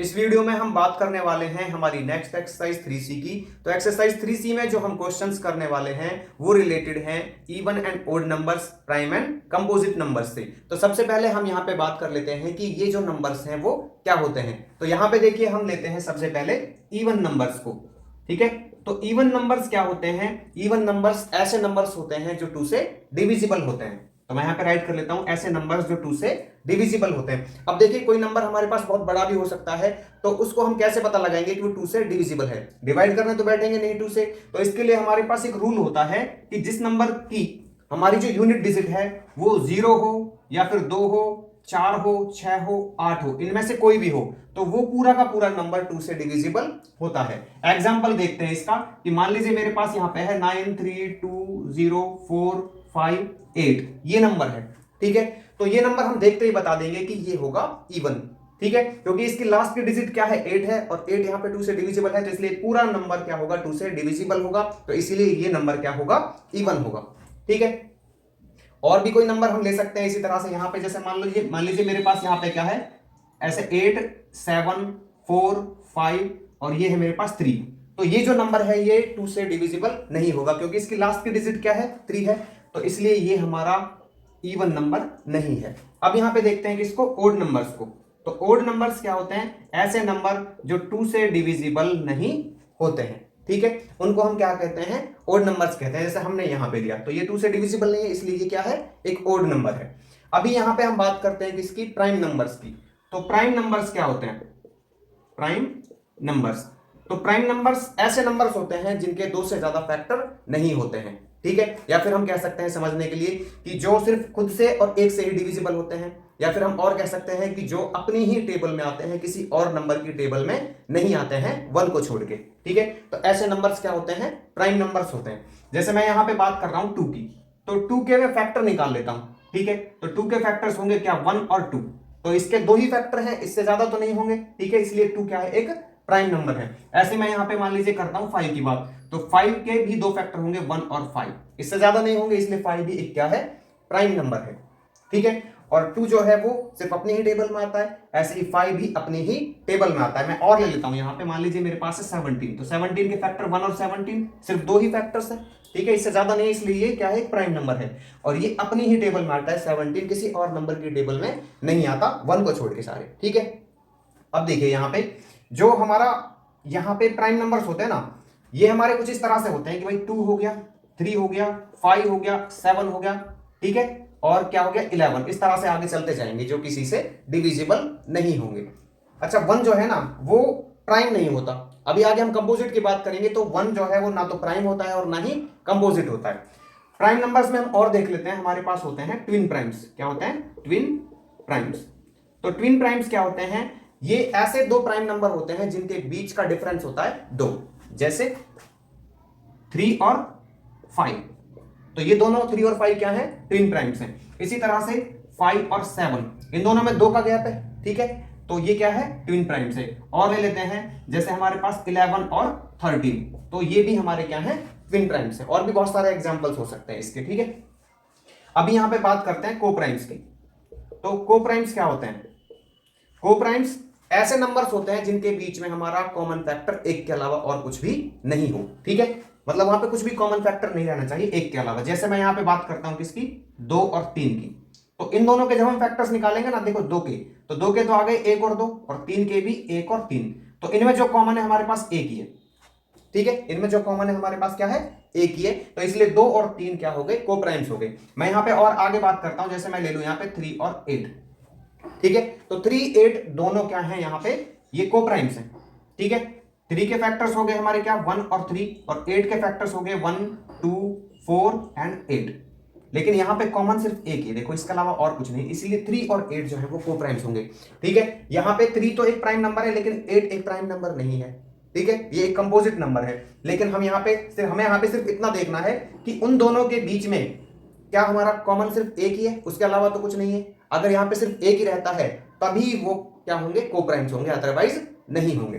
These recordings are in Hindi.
इस वीडियो में हम बात करने वाले हैं हमारी नेक्स्ट एक्सरसाइज 3C की। तो एक्सरसाइज 3C में जो हम क्वेश्चंस करने वाले हैं वो रिलेटेड हैं even and odd numbers, prime and composite numbers से। तो सबसे पहले हम यहाँ पे बात कर लेते हैं कि ये जो नंबर्स हैं वो क्या होते हैं। तो यहाँ पे देखिए हम लेते हैं सबसे पहले इवन नंबर्स को। ठीक है, तो इवन नंबर्स क्या होते हैं? इवन नंबर्स ऐसे नंबर्स होते हैं जो 2 से डिविजिबल होते हैं। तो मैं यहां पे राइट कर लेता हूं ऐसे नंबर्स जो 2 से डिविजिबल होते हैं। अब देखिए कोई नंबर हमारे पास बहुत बड़ा भी हो सकता है, तो उसको हम कैसे पता लगाएंगे कि वो 2 से डिविजिबल है? डिवाइड करने तो बैठेंगे नहीं 2 से, तो इसके लिए हमारे पास एक रूल होता है कि जिस नंबर की हमारी जो यूनिट डिजिट है वो 0 हो या फिर 2 हो, 4 हो, 6 हो, 8 हो, इनमें से कोई भी हो, तो वो पूरा का पूरा नंबर 2 से डिविजिबल होता है। एग्जाम्पल देखते हैं इसका कि मान लीजिए मेरे पास यहां पे है 9320458, ये नंबर है। ठीक है, तो ये नंबर हम देखते ही बता देंगे कि ये होगा इवन। ठीक है, क्योंकि इसकी लास्ट की डिजिट क्या है? 8 है, और 8 यहां पे 2 से डिविजिबल है, तो इसलिए पूरा नंबर क्या होगा? 2 से डिविजिबल होगा, तो इसीलिए ये नंबर क्या होगा? इवन होगा। ठीक है, और भी कोई नंबर हम ले सकते हैं इसी तरह से। यहां पे जैसे मान लीजिए मेरे पास यहां पे क्या है, ऐसे 8 7 4 5 और ये है मेरे पास 3। तो ये जो नंबर है ये 2 से डिविजिबल नहीं होगा, क्योंकि इसकी लास्ट की डिजिट क्या है? 3 है, तो इसलिए ये हमारा इवन नंबर नहीं है। अब यहां पे देखते हैं कि इसको ओड नंबर्स को। तो ओड नंबर्स क्या होते हैं? ऐसे नंबर जो 2 से डिविजिबल नहीं होते हैं। ठीक है, उनको हम क्या कहते हैं? ओड नंबर्स कहते हैं। जैसे हमने यहां पे दिया, तो ये 2 से डिविजिबल नहीं है, इसलिए ये क्या है? एक ओड नंबर है। अभी यहां पे हम बात करते हैं किसकी? प्राइम नंबर्स की। तो प्राइम नंबर्स क्या होते हैं? प्राइम नंबर्स, तो प्राइम नंबर्स ऐसे नंबर्स होते हैं जिनके 2 से ज्यादा फैक्टर नहीं होते हैं। ठीक है, या फिर हम कह सकते हैं समझने के लिए कि जो सिर्फ खुद से और एक से ही डिविजिबल होते हैं, या फिर हम और कह सकते हैं कि जो अपनी ही टेबल में आते हैं, किसी और नंबर की टेबल में नहीं आते हैं, 1 को छोड़ के। ठीक है, तो ऐसे नंबर्स क्या होते हैं? प्राइम नंबर्स होते हैं। जैसे मैं यहां पे बात कर रहा हूं 2 की, तो 2 के मैं फैक्टर निकाल लेता हूं। ठीक है, तो 2 के फैक्टर्स होंगे क्या? 1 और 2। तो इसके 2 ही फैक्टर हैं, इससे ज्यादा तो नहीं होंगे। ठीक है, इसलिए 2 क्या है? एक प्राइम नंबर है। ऐसे मैं यहां पे मान लीजिए करता हूं 5 की बात, तो 5 के भी 2 फैक्टर होंगे, 1 और 5, इससे ज्यादा नहीं होंगे, इसलिए 5 भी एक क्या है? प्राइम नंबर है। ठीक है, और 2 जो है वो सिर्फ अपनी ही टेबल में आता है, ऐसे ही 5 भी अपनी ही टेबल में आता है। मैं और ले लेता हूं यहां पे, मान लीजिए मेरे पास है 17, तो 17 के फैक्टर 1 और 17, सिर्फ 2 ही फैक्टर्स है। ठीक है, इससे ज्यादा नहीं, इसलिए ये क्या है? एक प्राइम नंबर है, और ये अपनी ही टेबल में आता है। 17 किसी और नंबर की टेबल में नहीं आता, 1 को छोड़ के सारे। ठीक है, अब देखिए यहां पे जो हमारा यहां पे प्राइम नंबर्स होते हैं ना, ये हमारे कुछ इस तरह से होते हैं कि भाई 2 हो गया, 3 हो गया, 5 हो गया, 7 हो गया। ठीक है, और क्या हो गया? 11। इस तरह से आगे चलते जाएंगे जो किसी से डिविजिबल नहीं होंगे। अच्छा, 1 जो है ना वो प्राइम नहीं होता। अभी आगे हम कंपोजिट की बात करेंगे, तो 1 जो है वो ना तो प्राइम होता है और ना ही कंपोजिट होता है। प्राइम नंबर्स में हम और देख लेते हैं, हमारे पास होते हैं ट्विन प्राइम्स। क्या होते हैं? Twin primes. तो ट्विन प्राइम्स क्या होते हैं? ये ऐसे 2 प्राइम नंबर होते हैं जिनके बीच का डिफरेंस होता है 2, जैसे 3 और 5। तो ये दोनों 3 और 5 क्या है? ट्विन प्राइम्स हैं। इसी तरह से 5 और 7, इन दोनों में 2 का गैप है। ठीक है, तो ये क्या है? ट्विन प्राइम्स है। और ले लेते हैं जैसे हमारे पास 11 और 13, तो ये भी हमारे क्या है? ट्विन प्राइम्स है। और भी बहुत सारे एग्जांपल्स हो सकते हैं इसके। ठीक है, अभी यहां पे बात करते हैं को प्राइम्स की। तो को प्राइम्स क्या होते हैं? को प्राइम्स ऐसे नंबर्स होते हैं जिनके बीच में हमारा कॉमन फैक्टर 1 के अलावा और कुछ भी नहीं हो। ठीक है, मतलब वहां पे कुछ भी कॉमन फैक्टर नहीं रहना चाहिए 1 के अलावा। जैसे मैं यहां पे बात करता हूं किसकी? 2 और 3 की। तो इन दोनों के जब हम फैक्टर्स निकालेंगे ना, देखो 2 के, तो 2 के तो आ गए 1 और 2, और 3 के भी 1 और 3। तो इनमें जो कॉमन है हमारे पास 1 ही है। ठीक है, इनमें जो कॉमन है हमारे पास क्या है? 1 ही है। तो इसलिए 2 और 3 क्या हो गए? को प्राइम्स हो गए। मैं यहां पे और आगे बात करता हूं, जैसे मैं ले लूं यहां पे 3 और 8। ठीक है, तो 3 8 दोनों क्या है यहां पे? ये को प्राइम्स हैं। ठीक है, 3 के फैक्टर्स हो गए हमारे क्या? 1 और 3, और 8 के फैक्टर्स हो गए 1 2 4 एंड 8। लेकिन यहां पे कॉमन सिर्फ एक ही, देखो इसके अलावा और कुछ नहीं, इसीलिए 3 और 8 जो है वो को प्राइम्स होंगे। ठीक है, यहां पे 3 तो एक प्राइम नंबर है, लेकिन 8 एक प्राइम नंबर नहीं है। ठीक है, ये एक कंपोजिट नंबर है। लेकिन हमें यहां पे सिर्फ इतना देखना है कि उन दोनों के बीच में क्या हमारा कॉमन सिर्फ एक ही है, उसके अलावा तो कुछ नहीं है। अगर यहां पे सिर्फ एक ही रहता है तभी वो क्या होंगे? को प्राइम्स होंगे, अदरवाइज नहीं होंगे।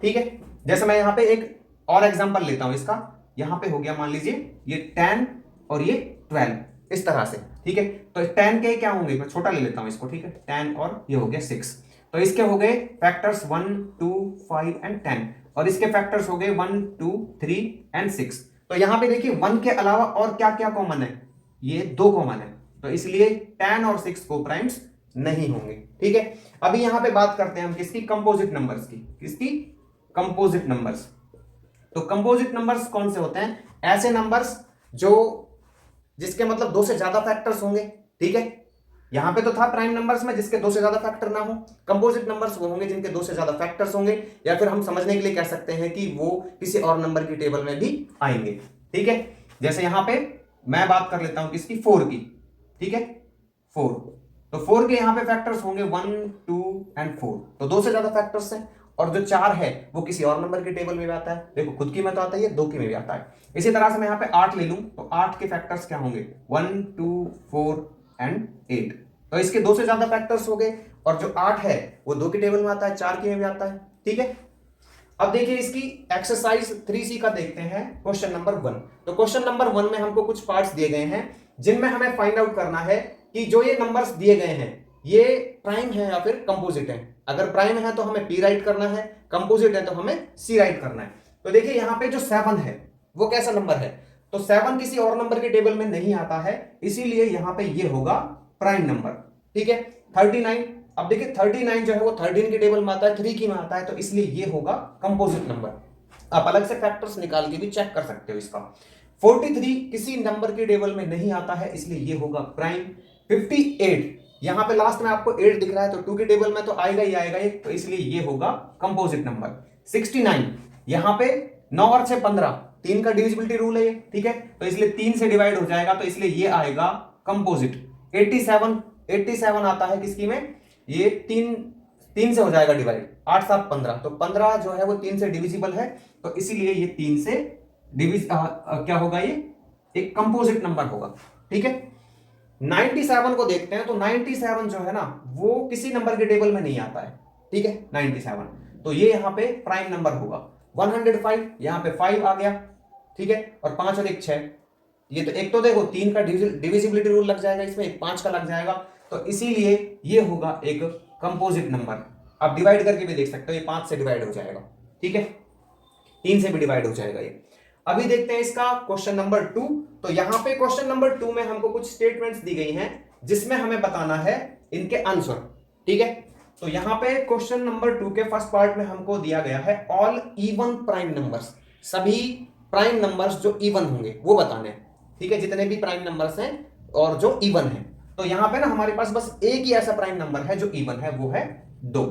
ठीक है, जैसे मैं यहां पे एक और एग्जांपल लेता हूं इसका। यहां पे हो गया मान लीजिए ये 10 और ये 12, इस तरह से। ठीक है, तो 10 के क्या होंगे? मैं छोटा ले लेता हूं इसको। ठीक है, 10 और ये हो गया 6। तो इसके हो गए फैक्टर्स 1 2 5 एंड 10 और इसके फैक्टर्स हो गए 1 2 3 एंड 6। तो यहां पे देखिए 1 के अलावा और क्या क्या कॉमन है, ये 2 कॉमन है, तो इसलिए 10 और 6 को प्राइम्स नहीं होंगे। ठीक है, अभी यहां पे बात करते हैं हम किसकी, कंपोजिट नंबर्स की। किसकी, कंपोजिट नंबर्स। तो कंपोजिट नंबर्स कौन से होते हैं, ऐसे नंबर्स जो जिसके मतलब 2 से ज्यादा फैक्टर्स होंगे। ठीक है, यहां पे तो था प्राइम नंबर्स में जिसके 2 से ज्यादा फैक्टर ना हो। कंपोजिट नंबर्स वो होंगे जिनके 2 से ज्यादा फैक्टर्स होंगे, या फिर हम समझने के लिए कह सकते हैं कि वो किसी और नंबर की टेबल में भी आएंगे। ठीक है, जैसे यहां पे मैं बात कर लेता हूं किसकी, 4 की। ठीक है, 4, तो 4 के यहां पे फैक्टर्स होंगे 1 2 एंड 4, तो 2 से ज्यादा फैक्टर्स हैं। और जो 4 है वो किसी और नंबर की टेबल में भी आता है, देखो खुद की में तो आता ही है, 2 की में भी आता है। इसी तरह से मैं यहां पे 8 ले लूं तो 8 के फैक्टर्स क्या होंगे, 1 2 4 एंड 8, तो इसके 2 से ज्यादा फैक्टर्स हो गए। और जो 8 है वो 2 की टेबल में आता है, 4 की में भी आता है। ठीक है, अब देखिए इसकी एक्सरसाइज 3C का देखते हैं, क्वेश्चन नंबर 1। तो क्वेश्चन नंबर 1 में हमको कुछ पार्ट्स दिए गए हैं जिनमें हमें फाइंड आउट करना है कि जो ये नंबर्स दिए गए हैं ये प्राइम है या फिर कंपोजिट है। अगर प्राइम है तो हमें P राइट करना है, कंपोजिट है तो हमें C राइट करना है। तो देखिए यहां पे जो 7 है वो कैसा नंबर है, तो 7 किसी और नंबर के टेबल में नहीं आता है, इसीलिए यहां पे ये होगा प्राइम नंबर। ठीक है, 39, अब देखिए 39 जो है वो 13 की टेबल में आता है, 3 की में आता है, तो इसलिए ये होगा कंपोजिट नंबर। आप अलग से फैक्टर्स निकाल के भी चेक कर सकते हो इसका। 43 किसी नंबर की टेबल में नहीं आता है, इसलिए ये होगा प्राइम। 58 यहां पे लास्ट में आपको 8 दिख रहा है, तो 2 की टेबल में तो आएगा ही आएगा ये, तो इसलिए ये होगा कंपोजिट नंबर। 69 यहां पे 9 और 6 15, 3 का डिविजिबिलिटी रूल है ये। ठीक है, तो इसलिए 3 से डिवाइड हो जाएगा, तो इसलिए ये आएगा कंपोजिट। 87 आता है किसकी में, ये 3 से हो जाएगा डिवाइड, 8 7 15, तो 15 जो है वो 3 से डिविजिबल है, तो इसीलिए ये 3 से क्या होगा, ये एक कंपोजिट नंबर होगा। ठीक है, 97 को देखते हैं, तो 97 जो है ना वो किसी नंबर के टेबल में नहीं आता है। ठीक है, 97, तो ये यहां पे प्राइम नंबर होगा। 105 यहां पे 5 आ गया। ठीक है, और 5 और 1 6, ये तो एक तो देखो 3 का डिविजिबिलिटी रूल लग जाएगा इसमें, एक 5 का लग जाएगा, तो इसीलिए ये होगा एक कंपोजिट नंबर। आप डिवाइड करके भी देख सकते हो, ये 5 से डिवाइड हो जाएगा। ठीक है, 3 से भी डिवाइड हो जाएगा ये। अभी देखते हैं इसका क्वेश्चन नंबर 2। तो यहां पे क्वेश्चन नंबर 2 में हमको कुछ स्टेटमेंट्स दी गई हैं जिसमें हमें बताना है इनके आंसर। ठीक है, तो यहां पे क्वेश्चन नंबर 2 के फर्स्ट पार्ट में हमको दिया गया है ऑल इवन प्राइम नंबर्स, सभी प्राइम नंबर्स जो इवन होंगे वो बताने हैं। ठीक है, जितने भी प्राइम नंबर्स हैं और जो इवन है, तो यहां पे ना हमारे पास बस एक ही ऐसा प्राइम नंबर है जो इवन है, वो है 2।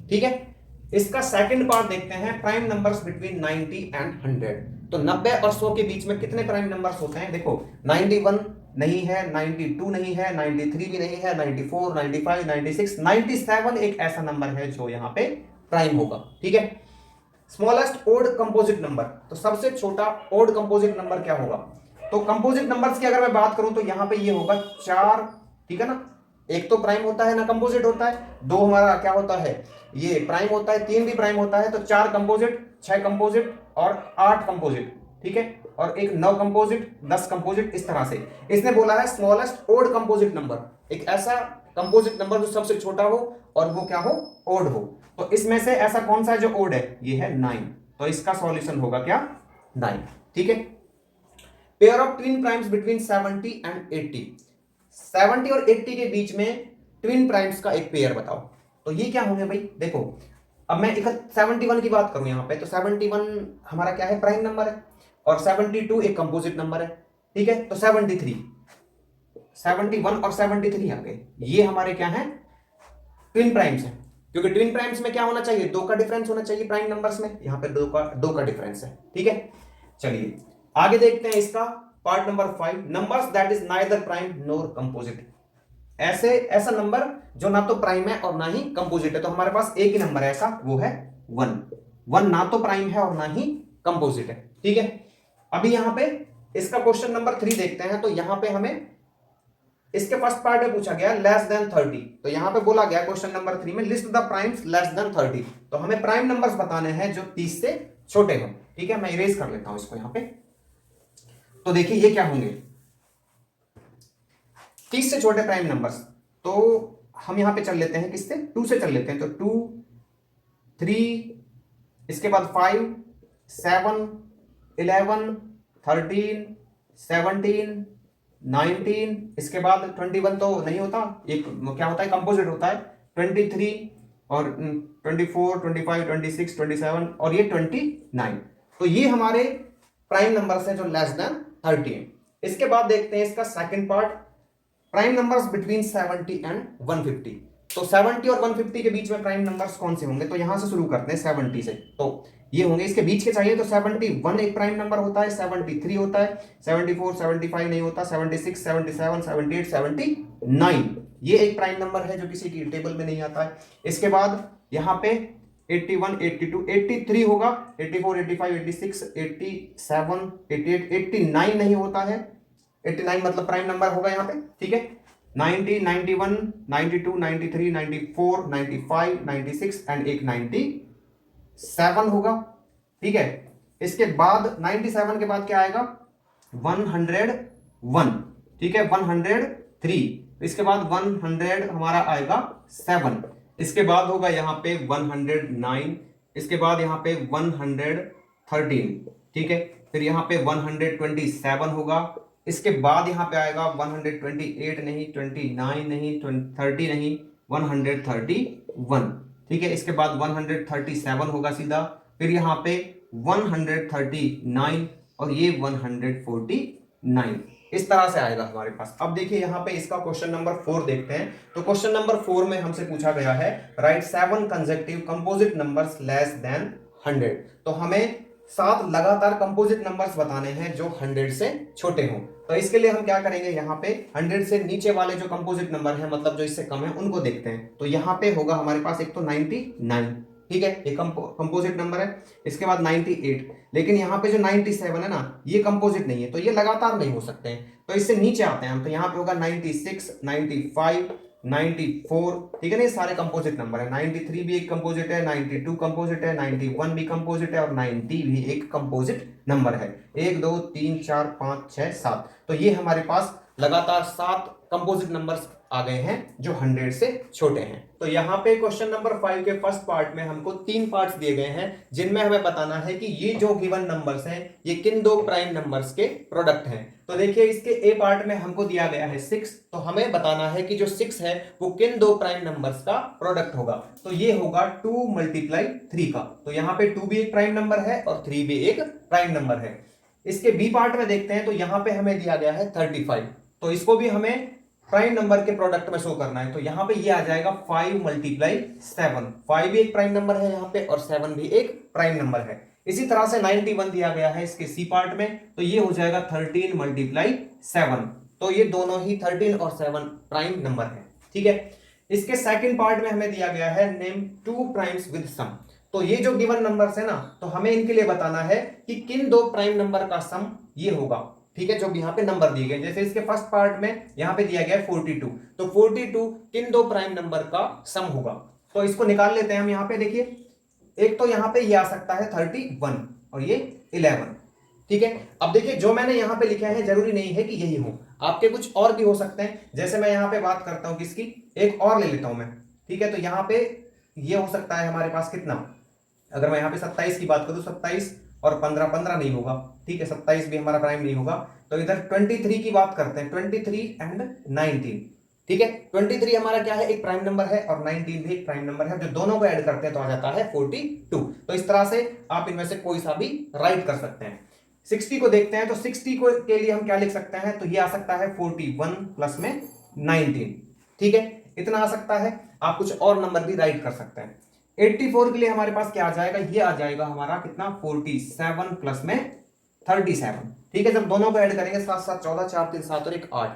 ठीक है, इसका सेकंड पार्ट देखते हैं, प्राइम नंबर्स बिटवीन 90 एंड 100। तो 90 और 100 के बीच में कितने प्राइम नंबर्स होते हैं, देखो 91 नहीं है, 92 नहीं है, 93 भी नहीं है, 94 95 96 97 एक ऐसा नंबर है जो यहां पे प्राइम होगा। ठीक है, स्मॉलेस्ट ओड कंपोजिट नंबर, तो सबसे छोटा ओड कंपोजिट नंबर क्या होगा, तो कंपोजिट नंबर्स की अगर मैं बात करूं तो यहां पे ये होगा 4। ठीक है ना, एक तो प्राइम होता है ना कंपोजिट होता है, 2 हमारा क्या होता है, ये प्राइम होता है, 3 भी प्राइम होता है, तो 4 कंपोजिट, 6 कंपोजिट और 8 कंपोजिट। ठीक है, और एक 9 कंपोजिट, 10 कंपोजिट, इस तरह से इसने बोला है स्मॉलेस्ट ओड कंपोजिट नंबर, एक ऐसा कंपोजिट नंबर जो सबसे छोटा हो और वो क्या हो, ओड हो। तो इसमें से ऐसा कौन सा है जो ओड है, ये है 9, तो इसका सॉल्यूशन होगा क्या, 9। ठीक है, pair of twin primes between 70 and 80, 70 और 80 के बीच में ट्विन प्राइम्स का एक पेयर बताओ। तो ये क्या होंगे भाई, देखो अब मैं 71 की बात करूं यहां पे, तो 71 हमारा क्या है, प्राइम नंबर है, और 72 एक कंपोजिट नंबर है। ठीक है, तो 73, 71 और 73 आ गए, ये हमारे क्या है, ट्विन प्राइम्स है, क्योंकि ट्विन प्राइम्स में क्या होना चाहिए, 2 का डिफरेंस होना चाहिए प्राइम नंबर्स में, यहां पे 2 का डिफरेंस है। ठीक है, चलिए आगे देखते हैं इसका part number 5, numbers that is neither prime NOR composite. ऐसा नंबर जो ना तो प्राइम है और ना ही कंपोजिट है, तो हमारे पास एक ही नंबर है ऐसा, वो है 1 ना तो प्राइम है और ना ही कंपोजिट है। ठीक है, अभी यहां पे इसका क्वेश्चन नंबर 3 देखते हैं, तो यहां पे हमें इसके फर्स्ट पार्ट में पूछा गया लेस देन 30, तो यहां पे बोला गया क्वेश्चन नंबर 3 में list the primes less than 30, तो हमें प्राइम नंबर्स बताने हैं जो 30 से छोटे हो। ठीक है, मैं इरेज कर लेता हूं इसको यहां पे, तो देखिए ये क्या होंगे 30 से छोटे प्राइम नंबर्स, तो हम यहाँ पे चल लेते हैं किससे, 2 से चल लेते हैं। तो 2 3 इसके बाद 5 7 11 13 17 19 इसके बाद 21 तो नहीं होता, एक क्या होता है कंपोजिट होता है, 23 और 24 25 26 27 और ये 29। तो ये हमारे प्राइम नंबर्स हैं जो लेस देन 30 है। इसके बाद देखते हैं इसका second part, prime numbers between 70 and 150। तो 70 और 150 के बीच में प्राइम नंबर्स कौन से होंगे, तो यहां से शुरू करते हैं 70 से। तो ये होंगे इसके बीच के चाहिए, तो 71 एक प्राइम नंबर होता है, 73 होता है, 74 75 नहीं होता, 76 77 78 79 ये एक प्राइम नंबर है जो किसी की टेबल में नहीं आता है। इसके बाद यहाँ पे 81 82 83 होगा, 84 85 86 87 88 89 नहीं होता है, 89 मतलब प्राइम नंबर होगा यहाँ पे, ठीक है। 90 91 92 93 94 95 96 एंड एक 97 होगा, ठीक है। इसके बाद 97 के बाद क्या आएगा 101, ठीक है, 103, इसके बाद 100 हमारा आएगा 7, इसके बाद होगा यहाँ पे 109, इसके बाद यहाँ पे 113, ठीक है, फिर यहाँ पे 127 होगा, इसके बाद यहाँ पे आएगा 128 नहीं, 29 नहीं, 30 नहीं, 131, ठीक है। इसके बाद 137 होगा सीधा, फिर यहाँ पे 139 और ये 149, इस तरह से आएगा हमारे पास। अब देखिए यहाँ पे इसका क्वेश्चन नंबर 4 देखते हैं। तो क्वेश्चन नंबर 4 में हमसे पूछा गया है right 7 consecutive composite numbers less than 100। तो हमें 7 लगातार कंपोजिट नंबर्स बताने हैं जो 100 से छोटे हों। तो इसके लिए हम क्या करेंगे, यहाँ पे 100 से नीचे वाले जो कंपोजिट नंबर हैं, मतलब जो इससे कम है, उनको देखते हैं। तो यहाँ पे होगा हमारे पास एक तो 99, ठीक है, ये कंपोजिट नंबर है। इसके बाद 98, लेकिन यहाँ पे जो 97 है ना, ये कंपोजिट नहीं है, तो ये लगातार नहीं हो सकते हैं। तो इससे नीचे आते हैं हम, तो यहाँ पे होगा 96 95 94, ठीक है ना, ये सारे कंपोजिट नंबर है। 93 भी एक कंपोजिट है, 92 कंपोजिट है, 91 भी कंपोजिट है और 90 भी एक कंपोजिट नंबर है। 1 2 3 4 5 6 7, तो ये हमारे पास लगातार 7 कंपोजिट नंबर्स आ गए हैं जो 100 से छोटे हैं। तो यहाँ पे क्वेश्चन नंबर 5 के फर्स्ट पार्ट में हमको 3 पार्ट्स दिए गए हैं, जिनमें हमें बताना है कि ये जो गिवन नंबर्स हैं ये किन दो प्राइम नंबर्स के प्रोडक्ट हैं। तो देखिए इसके ए पार्ट में हमको दिया गया है 6, तो हमें बताना है कि जो 6 है वो किन दो प्राइम नंबर्स का प्रोडक्ट होगा। तो ये होगा 2 × 3 का, तो यहाँ पे 2 भी एक प्राइम नंबर है और 3 भी एक प्राइम नंबर है। इसके बी पार्ट में देखते हैं, तो यहाँ पे हमें दिया गया है 35, तो इसको भी हमें प्राइम नंबर के प्रोडक्ट में शो करना है। तो यहाँ पे ये आ जाएगा 5 × 7, 5 भी एक प्राइम नंबर है यहाँ पे और 7 भी एक प्राइम नंबर है। इसी तरह से 91 दिया गया है इसके सी पार्ट में, तो ये हो जाएगा 13 × 7, तो ये दोनों ही 13 और 7 प्राइम नंबर है, ठीक है। इसके सेकंड पार्ट में हमें दिया गया है नेम 2 प्राइम्स विद सम। तो ये जो गिवन नंबर्स है ना, तो हमें इनके लिए बताना है कि किन दो प्राइम नंबर का सम ये होगा, ठीक है, जो यहाँ पे नंबर दिए गए। जैसे इसके फर्स्ट पार्ट में यहाँ पे दिया गया है 42, तो 42 किन दो प्राइम नंबर का सम होगा। तो इसको निकाल लेते हैं हम। यहाँ पे देखिए एक तो यहाँ पे ये आ सकता है 31 और ये 11, ठीक है। अब देखिए जो मैंने यहाँ पे लिखा है जरूरी नहीं है कि यही हो, आपके कुछ और भी हो सकते हैं। जैसे मैं यहाँ पे बात करता हूँ किसकी, एक और ले लेता हूं मैं, ठीक है। तो यहाँ पे ये हो सकता है हमारे पास कितना, अगर मैं यहाँ पे 27 की बात करूँ, 27 और 15 15 नहीं होगा, ठीक है, 27 भी हमारा प्राइम नहीं होगा। तो इधर 23 की बात करते हैं, 23 एंड 19, ठीक है। 23 हमारा क्या है, एक प्राइम नंबर है और 19 भी एक प्राइम नंबर है। जो दोनों को ऐड करते हैं तो आ जाता है 42। तो इस तरह से आप इनमें से कोई सा भी राइट कर सकते हैं। 60 को देखते हैं, तो 60 को के लिए हम क्या लिख सकते हैं, तो ये आ सकता है 41 प्लस में 19, ठीक है, इतना आ सकता है। आप कुछ और नंबर भी राइट कर सकते हैं। 84 के लिए हमारे पास क्या आ जाएगा, ये आ जाएगा हमारा कितना, 47 प्लस में 37, ठीक है। जब दोनों को ऐड करेंगे 7 7 14 4 3 7 और 1 8,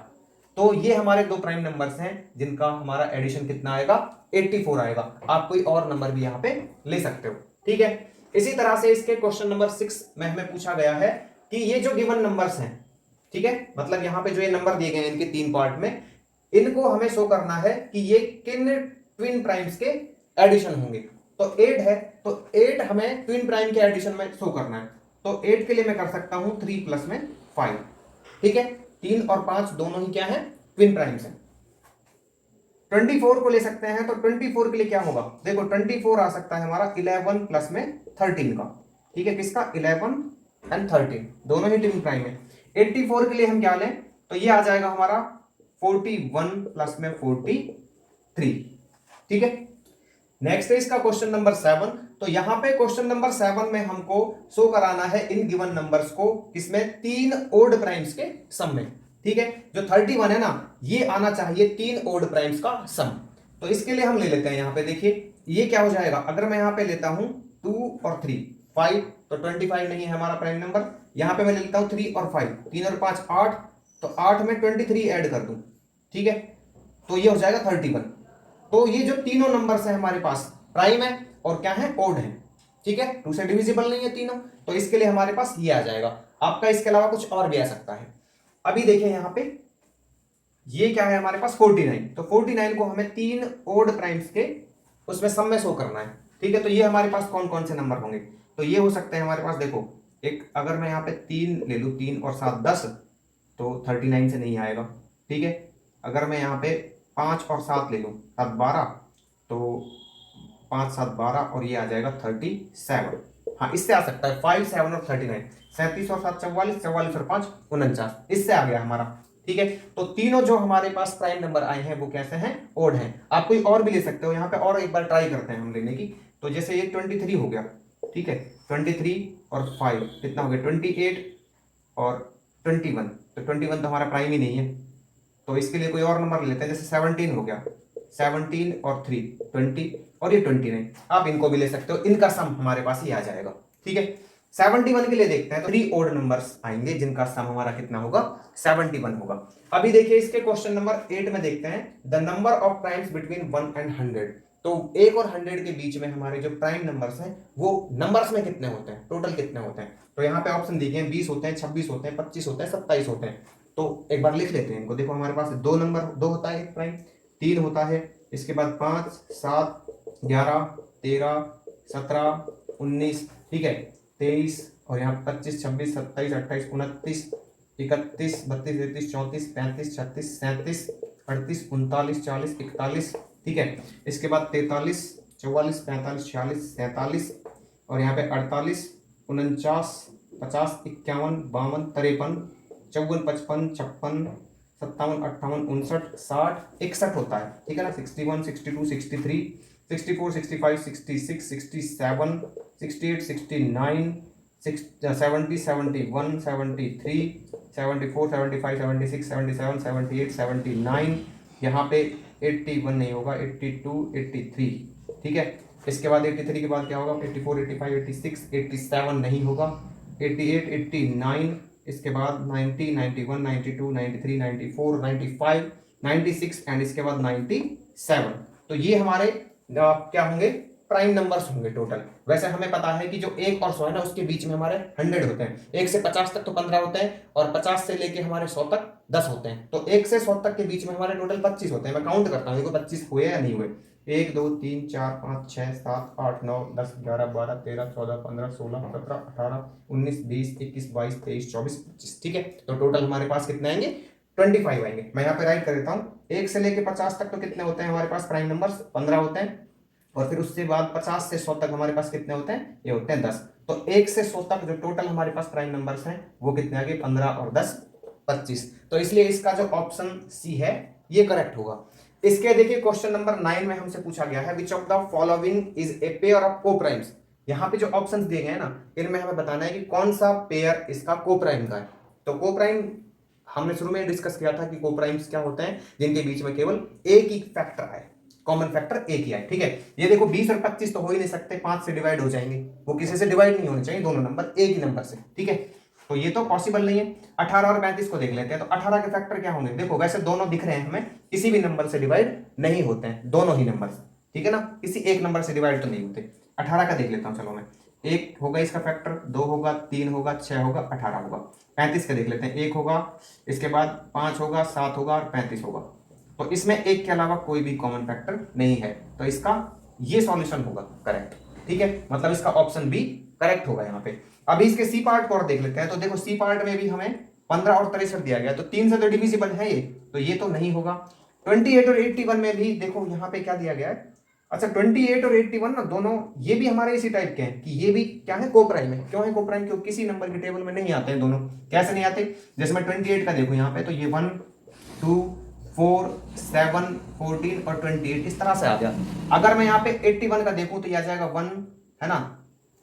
तो ये हमारे दो प्राइम नंबर्स हैं जिनका हमारा एडिशन कितना आएगा, 84 आएगा। आप कोई और नंबर भी यहाँ पे ले सकते हो, ठीक है। इसी तरह से इसके क्वेश्चन नंबर 6 में हमें पूछा गया है कि ये जो गिवन नंबर्स हैं, ठीक है, मतलब यहाँ पे जो ये नंबर दिए गए हैं इनके 3 पार्ट में, इनको हमें शो करना है कि ये किन ट्विन प्राइम्स के एडिशन होंगे। तो 8 है, तो 8 हमें ट्विन प्राइम के एडिशन में शो करना है। तो 8 के लिए मैं कर सकता हूं 3 प्लस में 5, ठीक है। 3 और 5 दोनों ही क्या है, ट्विन प्राइम्स हैं। 24 को ले सकते हैं, तो 24 के लिए क्या होगा, देखो 24 आ सकता है हमारा 11 प्लस में 13 का, ठीक है, किसका 11 एंड 13 दोनों ही ट्विन प्राइम है। 84 के लिए हम क्या लें, तो ये आ जाएगा हमारा 41 प्लस में 43, ठीक है। नेक्स्ट है इसका क्वेश्चन नंबर 7। तो यहां पे क्वेश्चन नंबर 7 में हमको शो कराना है इन गिवन नंबर्स को, किसमें, 3 ओड प्राइम्स के सम में, ठीक है। जो 31 है ना, ये आना चाहिए 3 ओड प्राइम्स का सम। तो इसके लिए हम ले लेते हैं, यहां पे देखिए ये क्या हो जाएगा, अगर मैं यहां पे लेता हूं 2 और 3 5, तो 25 नहीं है हमारा प्राइम नंबर। यहां पे मैं ले लेता हूं 3 और 5, 3 और 5 8, तो 8 में 23 ऐड कर दूं, ठीक है, तो ये हो जाएगा 31। तो ये जो तीनों नंबर्स हैं हमारे पास प्राइम है और क्या है, ओड है, ठीक है, 2 से डिविजिबल नहीं है तीनों, तो इसके लिए हमारे पास ये आ जाएगा। आपका इसके अलावा कुछ और भी आ सकता है। अभी देखिए यहां पे ये क्या है हमारे पास 49, तो 49 को हमें 3 ओड प्राइम्स के उसमें सम में शो करना है, ठीक है। तो ये हमारे पास कौन कौन से नंबर होंगे, तो ये हो सकते हैं हमारे पास, देखो एक अगर मैं यहाँ पे 3 ले लूँ, 3 और 7 10, तो 39 से नहीं आएगा, ठीक है। अगर मैं यहाँ पे 5 और 7 ले लूँ, 7 12, तो 5 7 12 और ये आ जाएगा 37। हाँ, इससे आ सकता है 5 7 और 39, 37 और 7 44, 44 और 5 49, इससे आ गया हमारा, ठीक है। तो तीनों जो हमारे पास प्राइम नंबर आए हैं वो कैसे हैं, ओड हैं। आप कोई और भी ले सकते हो, यहाँ पे और एक बार ट्राई करते हैं हम लेने की। तो जैसे ये 23 हो गया, ठीक है, 23 और 5 कितना हो गया 28 और 21, तो 21 तो हमारा प्राइम ही नहीं है, तो इसके लिए कोई और नंबर लेते हैं, जैसे 17 हो गया, 17 और 3 20 और ये 29, आप इनको भी ले सकते हो, इनका सम हमारे पास ही आ जाएगा, ठीक है। 71 के लिए देखते हैं, तो 3 ओड नंबर्स आएंगे जिनका सम हमारा कितना होगा, 71 होगा। अभी देखिए इसके क्वेश्चन नंबर 8 में देखते हैं, the number of primes between 1 and 100। तो 1 और 100 के बीच में हमारे जो प्राइम नंबर्स हैं वो नंबर्स में कितने होते हैं, टोटल कितने होते हैं। तो यहाँ पे ऑप्शन देखिए 20 होते हैं, 26 होते हैं, 25 होते हैं, 27 होते हैं। तो एक बार लिख लेते हैं इनको, देखो हमारे पास 2 नंबर, 2 होता है एक प्राइम, 3 होता है, इसके बाद 5 7 11 13 17 19, ठीक है, 23 और यहाँ 25 26 27 28 29 31 32 33 34 35 36 37 38 39 40 41, ठीक है। इसके बाद 43 44 45 46 47 और यहाँ पे 48 49 50 51 52 53 54 55 56 57 58 59 60 61 होता है, ठीक है ना। 61 62 63 64 65 66 67 68 69 70 71 73 74 75 76 77 78 79, यहाँ पे 81 नहीं होगा, 82 83, ठीक है। इसके बाद 83 के बाद क्या होगा, 84 85 86 87 नहीं होगा, 88 89, इसके बाद 90 91 92 93 94 95 96 एंड इसके बाद 97। तो ये हमारे क्या होंगे, प्राइम नंबर्स होंगे टोटल। वैसे हमें पता है कि जो 1 और 100 है ना उसके बीच में हमारे 100 होते हैं, 1 से 50 तक तो 15 होते हैं और 50 से लेके हमारे 100 तक 10 होते हैं। तो 1 से 100 तक के बीच में हमारे टोटल 25 होते हैं। मैं काउंट करता हूँ, देखो 25 हुए या नहीं हुए, 1 2 3 4 5 6 7 8 9 10 11 12 13 14 15 16 17 18 19 20 21 22 23 24 25, ठीक है। तो टोटल हमारे पास कितने आएंगे, 25 आएंगे। मैं यहाँ पे राइट कर देता हूँ, 1 से लेके 50 तक तो कितने होते हैं हमारे पास प्राइम नंबर्स, 15 होते हैं। और फिर उसके बाद 50 से 100 तक हमारे पास कितने होते हैं, ये होते हैं 10। तो 1 से 100 तक जो टोटल हमारे पास प्राइम नंबर्स हैं वो कितने आ गए, 15 और 10 25। तो इसलिए इसका जो ऑप्शन सी है ये करेक्ट होगा। इसके देखिए क्वेश्चन नंबर 9 में हमसे पूछा गया है, which of the following is a pair of coprimes. यहाँ पे जो ऑप्शंस दिए गए हैं ना, इनमें हमें बताना है कि कौन सा पेयर इसका कोप्राइम का है। तो कोप्राइम हमने शुरू में डिस्कस किया था कि कोप्राइम्स क्या होते हैं, जिनके बीच में केवल एक ही फैक्टर आए, कॉमन फैक्टर एक ही आए, ठीक है। ये देखो 20 और 25 तो हो ही नहीं सकते, 5 से डिवाइड हो जाएंगे, वो किसी से डिवाइड नहीं होने चाहिए, दोनों नंबर एक ही नंबर से, ठीक है। तो ये तो पॉसिबल नहीं है। 18 और 35 को देख लेते हैं, तो 18 के फैक्टर क्या होंगे, देखो वैसे दोनों दिख रहे हैं हमें, किसी भी नंबर से डिवाइड नहीं होते हैं, दोनों ही नंबर, ठीक है ना, किसी एक नंबर से डिवाइड तो नहीं होते। 18 का देख लेता हूं, चलो मैं, 1 होगा इसका फैक्टर, 2 होगा, 3 होगा, 6 होगा, 18 होगा। 35 का देख लेते हैं, 1 होगा, इसके बाद 5 होगा, 7 होगा और 35 होगा। तो इसमें 1 के अलावा कोई भी कॉमन फैक्टर नहीं है, तो इसका ये सॉल्यूशन होगा करेक्ट, ठीक है। मतलब इसका ऑप्शन बी करेक्ट होगा यहाँ पे। अभी इसके सी पार्ट को और देख लेते हैं, तो देखो सी पार्ट में भी हमें 15 और 63 दिया गया, तो 3 से तो डिविजिबल है ये, तो ये तो नहीं होगा। 28 और 81 में भी देखो यहाँ पे क्या दिया गया है। अच्छा 28 और 81 ना दोनों ये भी हमारे इसी टाइप के हैं कि ये भी क्या है, कोप्राइम है। क्यों है कोप्राइम? क्योंकि किसी नंबर के टेबल में नहीं आते हैं दोनों। कैसे नहीं आते? जैसे मैं 28 का देखूं यहाँ पे, तो ये 1 2 4 7 14 और 28 इस तरह से आ गया। अगर मैं यहाँ पे 81 का देखूं तो ये आ जाएगा 1, है ना,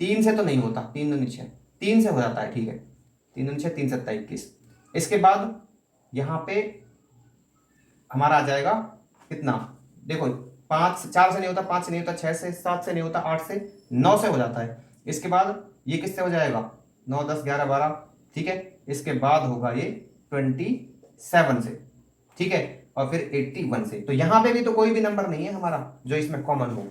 3 से तो नहीं होता, 3 दूनी 6, 3 से हो जाता है, ठीक है, 3 दूनी 6, 3 7 21। इसके बाद यहाँ पे हमारा आ जाएगा कितना, देखो 5 4 से नहीं होता, 5 से नहीं होता, 6 से, 7 से नहीं होता, 8 से, 9 से हो जाता है। इसके बाद ये किससे हो जाएगा, 9 10 11 12, ठीक है। इसके बाद होगा ये 27 से, ठीक है, और फिर 81 से। तो यहां पे भी तो कोई भी नंबर नहीं है हमारा जो इसमें कॉमन हो,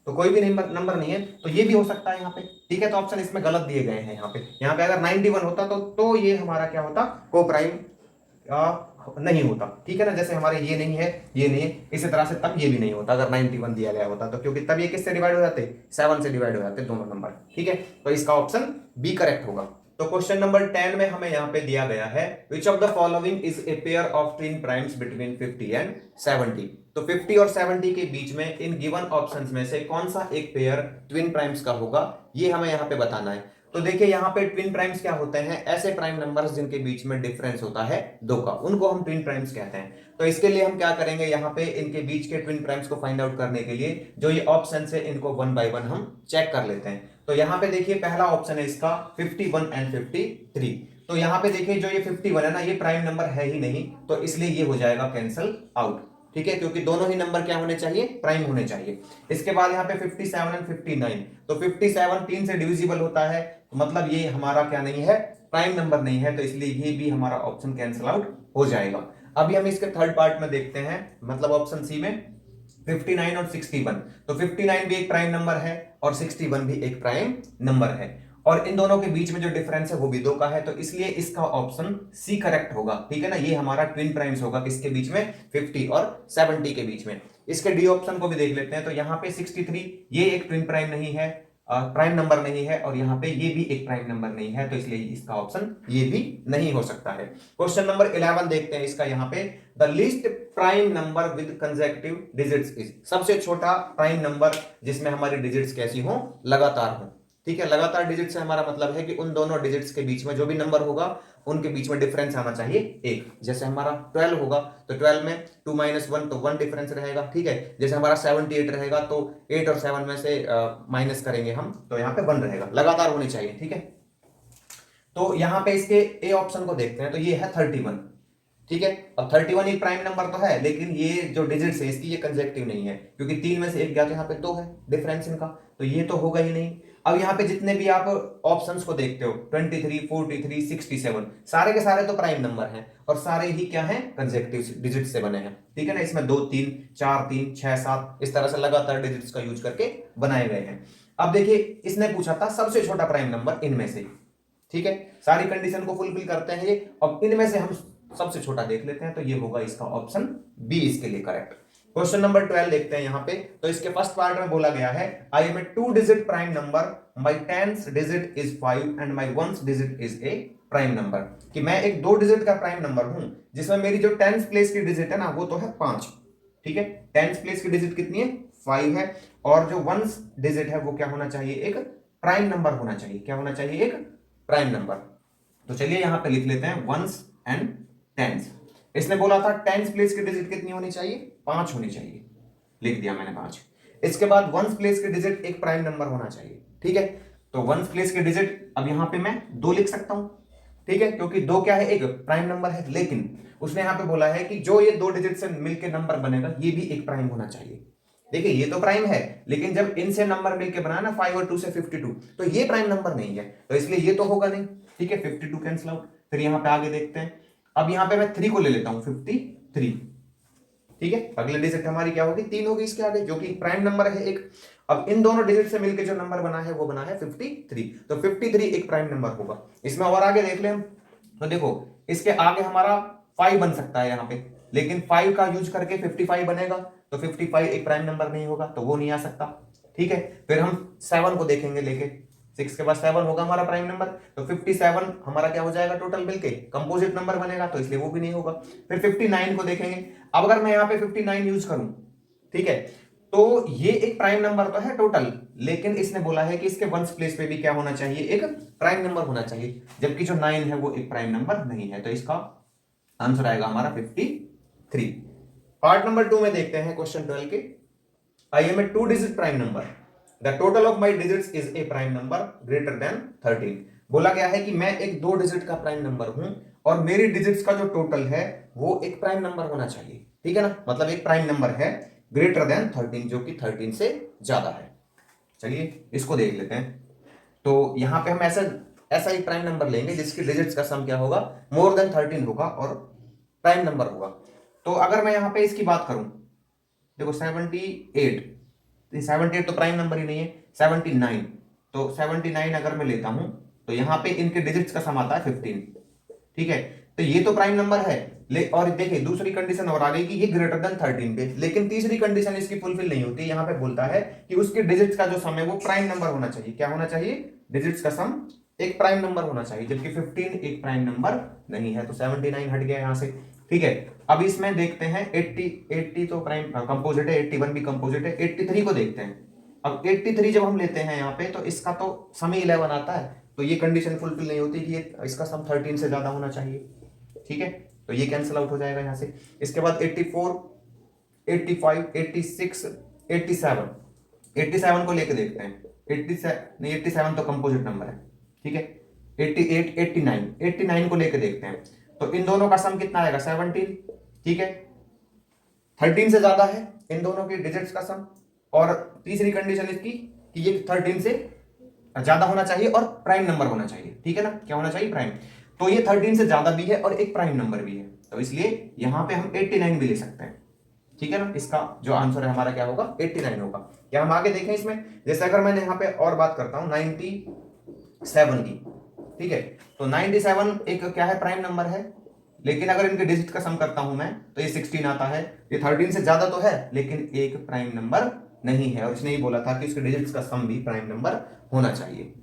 तो कोई भी नंबर नहीं है, तो ये भी हो सकता है यहाँ पे, ठीक है। तो ऑप्शन इसमें गलत दिए गए हैं यहाँ पे अगर 91 होता तो ये हमारा क्या होता, कोप्राइम नहीं होता, ठीक है ना। जैसे हमारे ये नहीं है, ये नहीं है, इसी तरह से तब ये भी नहीं होता अगर 91 दिया गया होता तो, क्योंकि तब ये किससे डिवाइड हो जाते, 7 से डिवाइड हो जाते दोनों नंबर, ठीक है। तो इसका ऑप्शन बी करेक्ट होगा। तो क्वेश्चन नंबर 10 में हमें यहाँ पे दिया गया है, which of the following is a pair of twin primes between 50 and 70। तो 50 और 70 के बीच में इन गिवन ऑप्शंस में से कौन सा एक पेयर ट्विन प्राइम्स का होगा, ये हमें यहाँ पे बताना है। तो देखिए यहाँ पे ट्विन प्राइम्स क्या होते हैं, ऐसे प्राइम नंबर्स जिनके बीच में डिफरेंस होता है 2 का, उनको हम ट्विन प्राइम्स कहते हैं। तो इसके लिए हम क्या करेंगे, यहाँ पे इनके बीच के ट्विन प्राइम्स को फाइंड आउट करने के लिए जो ये ऑप्शन है इनको 1 बाय 1 हम चेक कर लेते हैं। तो यहाँ पे देखिए पहला ऑप्शन है इसका 51 एंड 53। तो यहाँ पे देखिए जो ये 51 है ना, ये प्राइम नंबर है ही नहीं, तो इसलिए ये हो जाएगा कैंसल आउट, ठीक है, क्योंकि दोनों ही नंबर क्या होने चाहिए, प्राइम होने चाहिए। इसके बाद यहाँ पे 57 एंड 59, तो 57 3 से डिविजिबल होता है, तो मतलब ये हमारा क्या नहीं है, प्राइम नंबर नहीं है, तो इसलिए ये भी हमारा ऑप्शन कैंसिल आउट हो जाएगा। अभी हम इसके थर्ड पार्ट में देखते हैं, मतलब ऑप्शन सी में 59 और 61। तो 59 भी एक प्राइम नंबर है और 61 भी एक प्राइम नंबर है, और इन दोनों के बीच में जो डिफरेंस है वो भी 2 का है, तो इसलिए इसका ऑप्शन सी करेक्ट होगा, ठीक है ना। ये हमारा ट्विन प्राइम्स होगा किसके बीच में, 50 और 70 के बीच में। इसके डी ऑप्शन को भी देख लेते हैं। तो यहाँ पे 63 ये एक ट्विन प्राइम नहीं है, प्राइम नंबर नहीं है, और यहाँ पे ये भी एक प्राइम नंबर नहीं है, तो इसलिए इसका ऑप्शन ये भी नहीं हो सकता है। क्वेश्चन नंबर 11 देखते हैं इसका। यहाँ पे the least prime number with consecutive digits is, सबसे छोटा प्राइम नंबर जिसमें हमारी डिजिट्स कैसी हो, लगातार हो, ठीक है। लगातार डिजिट से हमारा मतलब है कि उन दोनों डिजिट्स के बीच में जो भी नंबर होगा उनके बीच में डिफरेंस आना चाहिए एक। जैसे हमारा 12 होगा तो 12 में 2 - 1 तो 1 डिफरेंस रहेगा, ठीक है। जैसे हमारा 78 रहेगा तो 8 और 7 में से माइनस करेंगे हम, तो यहाँ पे 1 रहेगा, लगातार होनी चाहिए, ठीक है। तो यहाँ पे इसके ए ऑप्शन को देखते हैं, तो ये है 31, ठीक है। अब 31 एक प्राइम नंबर तो है, लेकिन ये जो डिजिट्स है इसकी ये कंसेक्यूटिव नहीं है, क्योंकि 3 में से एक गया तो यहाँ पे 2 है डिफरेंस इनका, तो ये तो होगा ही नहीं। अब यहाँ पे जितने भी आप ऑप्शंस को देखते हो 23 43 67 सारे के सारे तो प्राइम नंबर हैं, और सारे ही क्या हैं, कंसेक्यूटिव डिजिट से बने हैं, ठीक है ना। इसमें 2 3 4 3 6 7 इस तरह से लगातार डिजिट्स का यूज करके बनाए गए हैं। अब देखिए इसने पूछा था सबसे छोटा प्राइम नंबर इनमें से, ठीक है, सारी कंडीशन को फुलफिल करते हैं ये। अब इनमें से हम सबसे छोटा देख लेते हैं, तो ये होगा इसका ऑप्शन बी इसके लिए करेक्ट। क्वेश्चन नंबर 12 देखते हैं यहाँ पे। तो इसके फर्स्ट पार्ट में बोला गया है, I am a 2 digit prime number, my 10th digit is 5 and my 1st digit is a prime number. कि मैं एक 2 डिजिट का प्राइम नंबर हूं जिसमें मेरी जो 10th प्लेस की डिजिट है ना वो तो है 5, ठीक है। 10th प्लेस की डिजिट कितनी है, 5 है, और जो 1st डिजिट है वो क्या होना चाहिए, एक प्राइम नंबर होना चाहिए। क्या होना चाहिए, एक प्राइम नंबर। तो चलिए यहां पे लिख लेते हैं 1s एंड 10s। इसने बोला था 10th प्लेस की डिजिट कितनी होनी चाहिए, 5 होनी चाहिए, लिख दिया मैंने 5। इसके बाद 1st प्लेस की डिजिट एक प्राइम नंबर होना चाहिए, ठीक है। तो 1st प्लेस की डिजिट अब यहां पे मैं 2 लिख सकता हूं, ठीक है, क्योंकि 2 क्या है, एक प्राइम नंबर है। लेकिन उसने यहां पे बोला है कि जो ये 2 डिजिट से मिलकर नंबर बनेगा ये भी एक प्राइम होना चाहिए। देखिए ये तो प्राइम है, लेकिन जब इनसे नंबर मिलकर बना ना 5 और 2 से 52, तो ये प्राइम नंबर नहीं है, तो इसलिए ये तो होगा नहीं, ठीक है। 52 कैंसिल आउट। फिर यहां पे आगे देखते हैं। अब यहां पे मैं 3 को ले लेता हूं, 53, ठीक है। अगले डिजिट हमारी क्या होगी, 3 होगी इसके आगे, जो कि प्राइम नंबर है एक। अब इन दोनों डिजिट से मिलकर जो नंबर बना है वो बना है 53, तो 53 एक प्राइम नंबर होगा। इसमें और आगे देख ले हम, तो देखो इसके आगे हमारा 5 बन सकता है यहाँ पे, लेकिन 5 का यूज करके 55 बनेगा, तो 55 एक प्राइम नंबर नहीं होगा, तो वो नहीं आ सकता, ठीक है। फिर हम 7 को देखेंगे लेके, 6 के बाद 7 होगा हमारा प्राइम नंबर, तो 57 हमारा क्या हो जाएगा टोटल मिलके, कंपोजिट नंबर बनेगा, तो इसलिए वो भी नहीं होगा। फिर 59 को देखेंगे। अब अगर मैं यहाँ पे 59 यूज करूं, ठीक है, तो ये एक प्राइम नंबर तो है टोटल, लेकिन इसने बोला है कि इसके वंस प्लेस पे भी क्या होना चाहिए, एक प्राइम नंबर होना चाहिए, जबकि जो 9 है वो एक प्राइम नंबर नहीं है, तो इसका आंसर आएगा हमारा 53। पार्ट नंबर 2 में देखते हैं क्वेश्चन 12 के। I am a 2 digit prime number, the total of my digits is a prime number greater than 13। बोला गया है कि मैं एक 2 डिजिट का प्राइम नंबर हूं और मेरी डिजिट्स का जो टोटल है वो एक प्राइम नंबर होना चाहिए, ठीक है ना, मतलब एक प्राइम नंबर है ग्रेटर देन 13, जो कि 13 से ज्यादा है। चलिए इसको देख लेते हैं। तो यहां पे हम ऐसा एक प्राइम नंबर लेंगे जिसकी डिजिट्स का सम क्या होगा, मोर देन 13 होगा और प्राइम नंबर होगा। तो अगर मैं यहां पे इसकी बात करूं, देखो 78 तो प्राइम नंबर ही नहीं है, 79, तो 79 अगर मैं लेता हूं तो यहां पे इनके डिजिट्स का सम आता है 15, ठीक है, तो ये तो प्राइम नंबर है। और देखिए दूसरी कंडीशन और आ गई कि ये ग्रेटर देन 13 पे, लेकिन तीसरी कंडीशन इसकी फुलफिल नहीं होती। यहां पे बोलता है कि उसके डिजिट्स का जो सम है वो प्राइम नंबर होना चाहिए। क्या होना चाहिए, डिजिट्स का सम एक प्राइम नंबर होना चाहिए, जबकि 15 एक प्राइम नंबर नहीं है, तो 79 हट गया यहां से, ठीक है। अब इसमें देखते हैं 80 तो प्राइम कंपोजिट है, 81 भी कंपोजिट है, 83 को देखते हैं। अब 83 जब हम लेते हैं यहाँ पे, तो इसका तो सम 11 आता है, तो ये कंडीशन फुलफिल नहीं होती कि इसका सम 13 से ज्यादा होना चाहिए, ठीक है, तो ये कैंसिल आउट हो जाएगा यहां से। इसके बाद 84, 85, 86, 87, 87 को लेके देखते हैं। 87 नहीं, 87 तो कंपोजिट नंबर है, ठीक है। 88, 89, 89 को लेके देखते हैं, तो इन दोनों का सम कितना आएगा, 17, ठीक है, 13 से ज्यादा है इन दोनों के डिजिट्स का सम। और तीसरी कंडीशन इसकी कि ये 13 से ज्यादा होना चाहिए और प्राइम नंबर होना चाहिए, ठीक है ना, क्या होना चाहिए, प्राइम। तो ये 13 से ज्यादा भी है और एक प्राइम नंबर भी है, तो इसलिए यहां पे हम 89 भी ले सकते हैं, ठीक है ना। इसका जो आंसर है हमारा क्या होगा, 89 होगा। क्या हम आगे देखें इसमें, जैसे अगर मैं यहाँ पे और बात करता हूं 97 की, ठीक है, तो 97 एक क्या है, प्राइम नंबर है, लेकिन अगर इनके डिजिट का सम करता हूं मैं तो ये 16 आता है। ये 13 से ज्यादा तो है लेकिन एक प्राइम नंबर नहीं है, और इसने ये बोला था कि इसके डिजिट्स का सम भी प्राइम नंबर होना चाहिए।